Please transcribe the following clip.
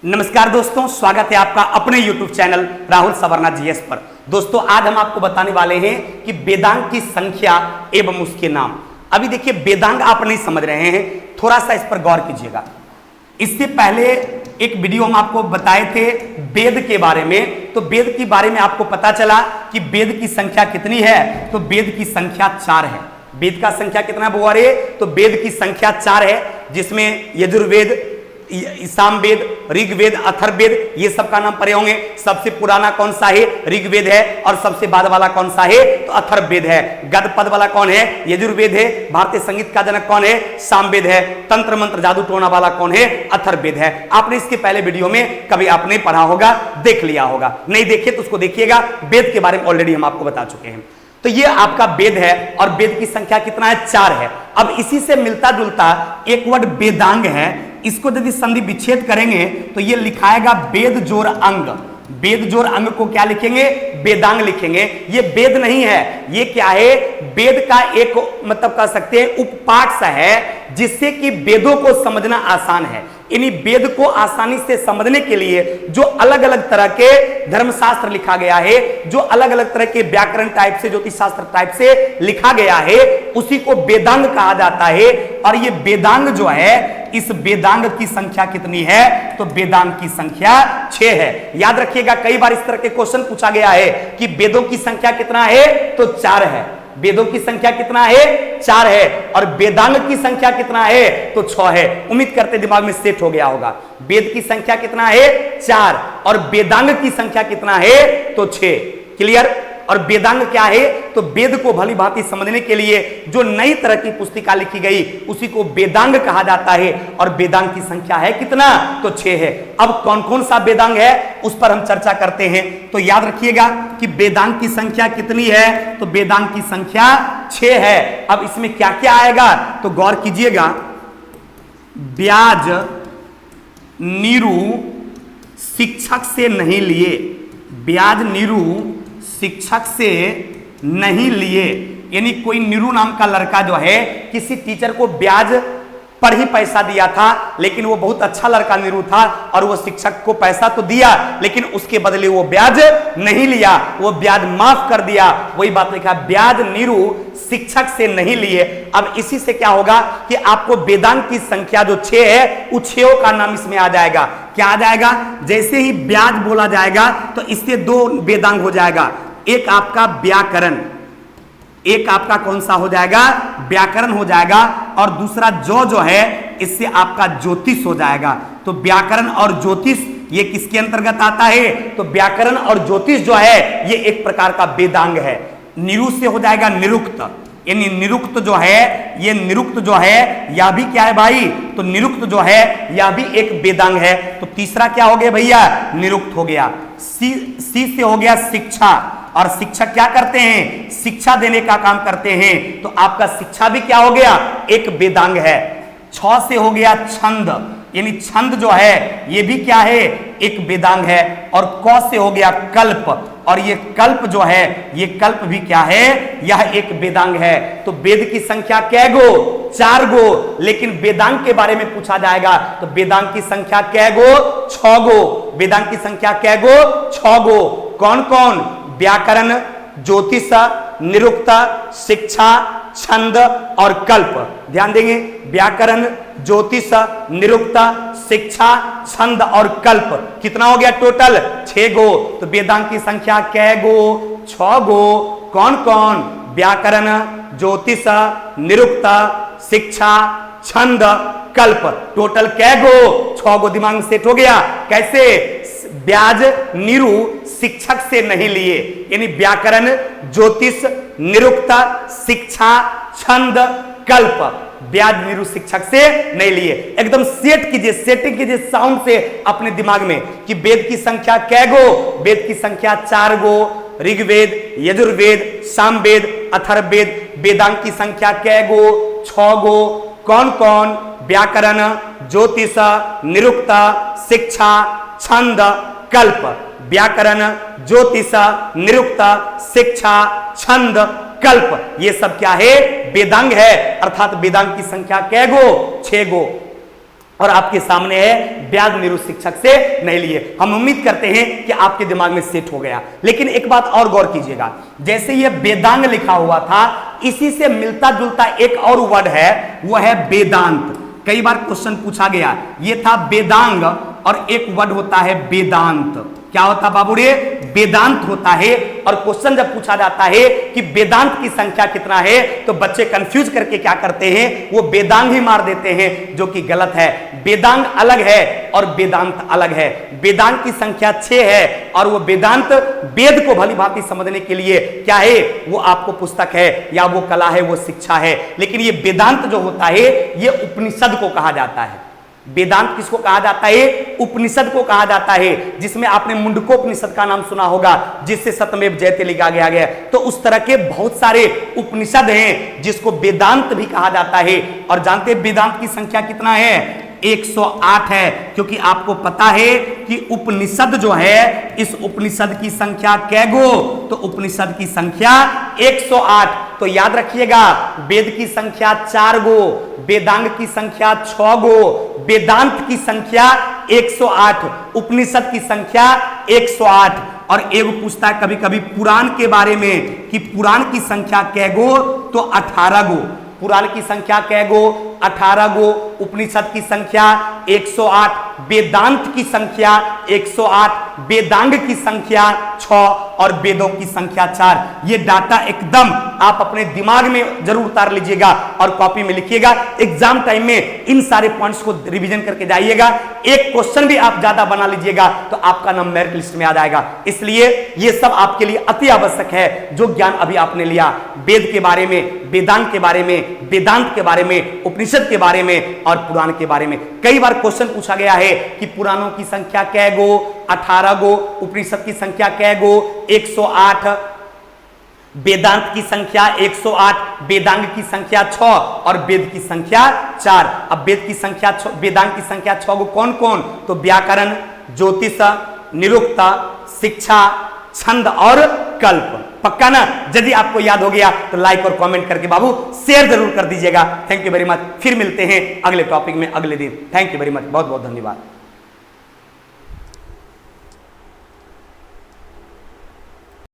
नमस्कार दोस्तों, स्वागत है आपका अपने YouTube channel Rahul Savarna GS पर। दोस्तों आज हम आपको बताने वाले हैं कि वेदांग की संख्या एवं उसके नाम। अभी देखिए वेदांग आप नहीं समझ रहे हैं, थोड़ा सा इस पर गौर कीजिएगा। इससे पहले एक वीडियो हम आपको बताए थे वेद के बारे में, तो वेद के बारे में आपको पता चला कि वेद की संख्या कितनी है, तो वेद की संख्या 4 है। वेद का संख्या कितना है बुआ रे? तो वेद की संख्या 4 है, जिसमें यजुर्वेद, सामवेद, ऋग्वेद, अथर्ववेद ये सब का नाम पढ़े होंगे। सबसे पुराना कौन सा है? ऋग्वेद है। और सबसे बाद वाला कौन सा है? तो अथर्ववेद है। गद पद वाला कौन है? यजुर्वेद है। भारतीय संगीत का जनक कौन है? सामवेद है। तंत्र मंत्र जादू टोना वाला कौन है? अथर्ववेद है। आपने इसके पहले वीडियो में कभी आपने पढ़ा होगा, देख लिया होगा। नहीं देखे तो उसको देखिएगा, वेद के बारे में ऑलरेडी हम आपको बता चुके हैं। तो ये आपका वेद है और वेद की संख्या कितना है? 4 है। अब इसी से मिलता जुलता एक वर्ड वेदांग है। इसको यदि संधि विच्छेद करेंगे तो ये लिखाएगा वेद जोड़ अंग। वेद जोड़ अंग को क्या लिखेंगे? वेदांग लिखेंगे। ये वेद नहीं है, ये क्या है? वेद का एक मतलब कह सकते हैं उपपाठ सा है, जिससे कि वेदों को समझना आसान है। इन्हीं वेद को आसानी से समझने के लिए जो अलग अलग तरह के धर्मशास्त्र लिखा गया है, जो अलग अलग तरह के व्याकरण टाइप से, ज्योतिष शास्त्र टाइप से लिखा गया है, उसी को वेदांग कहा जाता है। और ये वेदांग जो है, इस वेदांग की संख्या कितनी है? तो वेदांग की संख्या 6 है। याद रखिएगा, कई बार इस तरह के क्वेश्चन पूछा गया है कि वेदों की संख्या कितना है? तो 4 है। वेदों की संख्या कितना है? 4 है। और वेदांग की संख्या कितना है? तो 6 है। उम्मीद करते दिमाग में सेट हो गया होगा। वेद की संख्या कितना है? 4। और वेदांग की संख्या कितना है? तो 6। क्लियर? और वेदांग क्या है? तो वेद को भली भांति समझने के लिए जो नई तरह की पुस्तिका लिखी गई, उसी को वेदांग कहा जाता है। और वेदांग की संख्या है कितना? तो 6 है। अब कौन कौन सा वेदांग है उस पर हम चर्चा करते हैं। तो याद रखिएगा कि वेदांग की संख्या कितनी है? तो वेदांग की संख्या 6 है। अब इसमें क्या क्या आएगा तो गौर कीजिएगा। ब्याज नीरू शिक्षक से नहीं लिए, ब्याज नीरू शिक्षक से नहीं लिए, यानी कोई नीरू नाम का लड़का जो है किसी टीचर को ब्याज पर ही पैसा दिया था, लेकिन वो बहुत अच्छा लड़का नीरू था और वो शिक्षक को पैसा तो दिया, लेकिन उसके बदले वो ब्याज नहीं लिया, वो ब्याज माफ कर दिया। वही बात लिखा, ब्याज नीरू शिक्षक से नहीं लिए। अब इसी से क्या होगा कि आपको वेदांग की संख्या जो 6 है, वो 6 का नाम इसमें आ जाएगा। क्या आ जाएगा? जैसे ही ब्याज बोला जाएगा तो इससे 2 वेदांग हो जाएगा। एक आपका व्याकरण, एक आपका कौन सा हो जाएगा? व्याकरण हो जाएगा। और दूसरा जो है इससे आपका ज्योतिष हो जाएगा। तो व्याकरण और ज्योतिष ये किसके अंतर्गत आता है? तो व्याकरण और ज्योतिष जो है ये एक प्रकार का वेदांग है। निरु से हो जाएगा निरुक्त, यानी निरुक्त जो है, ये निरुक्त जो है यह भी क्या है भाई? तो निरुक्त जो है यह भी एक वेदांग है। तो तीसरा क्या हो गया भैया? निरुक्त हो गया। सी से हो गया शिक्षा, और शिक्षक क्या करते हैं? शिक्षा देने का काम करते हैं। तो आपका शिक्षा भी क्या हो गया? एक वेदांग है। 6 से हो गया छंद, यानी छंद जो है ये भी क्या है? एक वेदांग है। और क से हो गया कल्प, और ये कल्प जो है ये कल्प भी क्या है? यह एक वेदांग है। तो वेद की संख्या कै गो? 4 गो। लेकिन वेदांग के बारे में पूछा जाएगा तो वेदांग की संख्या कै गो? 6 गो। वेदांग की संख्या कै गो? 6 गो। कौन कौन? व्याकरण, ज्योतिष, निरुक्त, शिक्षा, छंद और कल्प। ध्यान देंगे, व्याकरण, ज्योतिष, निरुक्त, शिक्षा, छंद और कल्प। कितना हो गया टोटल? 6 गो। तो वेदांग की संख्या कै गो? 6 गो। कौन कौन? व्याकरण, ज्योतिष, निरुक्त, शिक्षा, छंद, कल्प। टोटल कै गो? 6 गो। दिमाग में सेट हो गया। कैसे? ब्याज नीरू शिक्षक से नहीं लिए, यानी व्याकरण, ज्योतिष, निरुक्त, शिक्षा, छंद, कल्प, ब्याज नीरू शिक्षक से नहीं लिए। एकदम सेट कीजिए, सेटिंग कीजिए साउंड से अपने दिमाग में कि वेद की संख्या कै गो? वेद की संख्या 4 गो। ऋग्वेद, यजुर्वेद, सामवेद, अथर्ववेद। वेदांग की संख्या कै गो? 6 गो। कौन कौन? व्याकरण, ज्योतिष, निरुक्त, शिक्षा, छंद, कल्प। व्याकरण, ज्योतिष, निरुक्त, शिक्षा, छंद, कल्प, ये सब क्या है? वेदांग है। अर्थात वेदांग की संख्या कै गो? 6 गो। और आपके सामने है ब्याज निरुद्ध शिक्षक से नहीं लिए। हम उम्मीद करते हैं कि आपके दिमाग में सेट हो गया। लेकिन एक बात और गौर कीजिएगा, जैसे ये वेदांग लिखा हुआ था, इसी से मिलता जुलता एक और वर्ड है, वो है वेदांत। कई बार क्वेश्चन पूछा गया, ये था वेदांग और एक वर्ड होता है वेदांत। क्या होता बाबू रे? वेदांत होता है। और क्वेश्चन जब पूछा जाता है कि वेदांत की संख्या कितना है, तो बच्चे कंफ्यूज करके क्या करते हैं, वो वेदांग ही मार देते हैं, जो कि गलत है। वेदांग अलग है और वेदांत अलग है। वेदांग की संख्या 6 है और वो वेदांत वेद को भली भांति समझने के लिए क्या है, वो आपको पुस्तक है या वो कला है, वो शिक्षा है। लेकिन ये वेदांत जो होता है, ये उपनिषद को कहा जाता है। वेदांत किसको कहा जाता है? उपनिषद को कहा जाता है, जिसमें आपने मुंडकोपनिषद का नाम सुना होगा, जिससे सत्यमेव जयते लिखा गया है। तो उस तरह के बहुत सारे उपनिषद हैं जिसको वेदांत भी कहा जाता है। और जानते हैं वेदांत की संख्या कितना है? 108 है, क्योंकि आपको पता है कि उपनिषद जो है, इस उपनिषद की संख्या कैगो? तो उपनिषद की संख्या 108। तो याद रखिएगा, वेद की संख्या 4 गो, वेदांग की संख्या 6 गो, वेदांत की संख्या 108, उपनिषद की संख्या 108। और एक पूछता है कभी कभी पुराण के बारे में कि पुराण की संख्या कैगो? तो 18 गो। पुराण की संख्या कैगो? 18 गो। उपनिषद की संख्या 108, वेदांत की संख्या 108, वेदांग की संख्या 6 और वेदों की संख्या 4। ये डाटा एकदम आप अपने दिमाग में जरूर उतार लीजिएगा और कॉपी में लिखिएगा। एग्जाम टाइम में इन सारे पॉइंट्स को रिवीजन करके जाइएगा। एक क्वेश्चन भी आप ज्यादा बना लीजिएगा तो आपका नाम मेरिट लिस्ट में आ जाएगा। इसलिए ये सब आपके लिए अति आवश्यक है, जो ज्ञान अभी आपने लिया वेद के बारे में, वेदांग के बारे में, वेदांत के बारे में, उपनिषद के बारे में और पुराण के बारे में। कई बार क्वेश्चन पूछा गया है कि पुराणों की संख्या कैगो? 18 गो। उपनिषद की संख्या कैगो? 108। वेदांत की संख्या 108, वेदांग की संख्या 6 और वेद की संख्या 4। अब वेद की संख्या, वेदांग की संख्या 6 गो कौन कौन? तो व्याकरण, ज्योतिष, निरुक्त, शिक्षा, छंद और कल्प। पक्का ना? यदि आपको याद हो गया तो लाइक और कमेंट करके बाबू शेयर जरूर कर दीजिएगा। Thank you very much. फिर मिलते हैं अगले टॉपिक में अगले दिन। थैंक यू वेरी मच, बहुत बहुत धन्यवाद।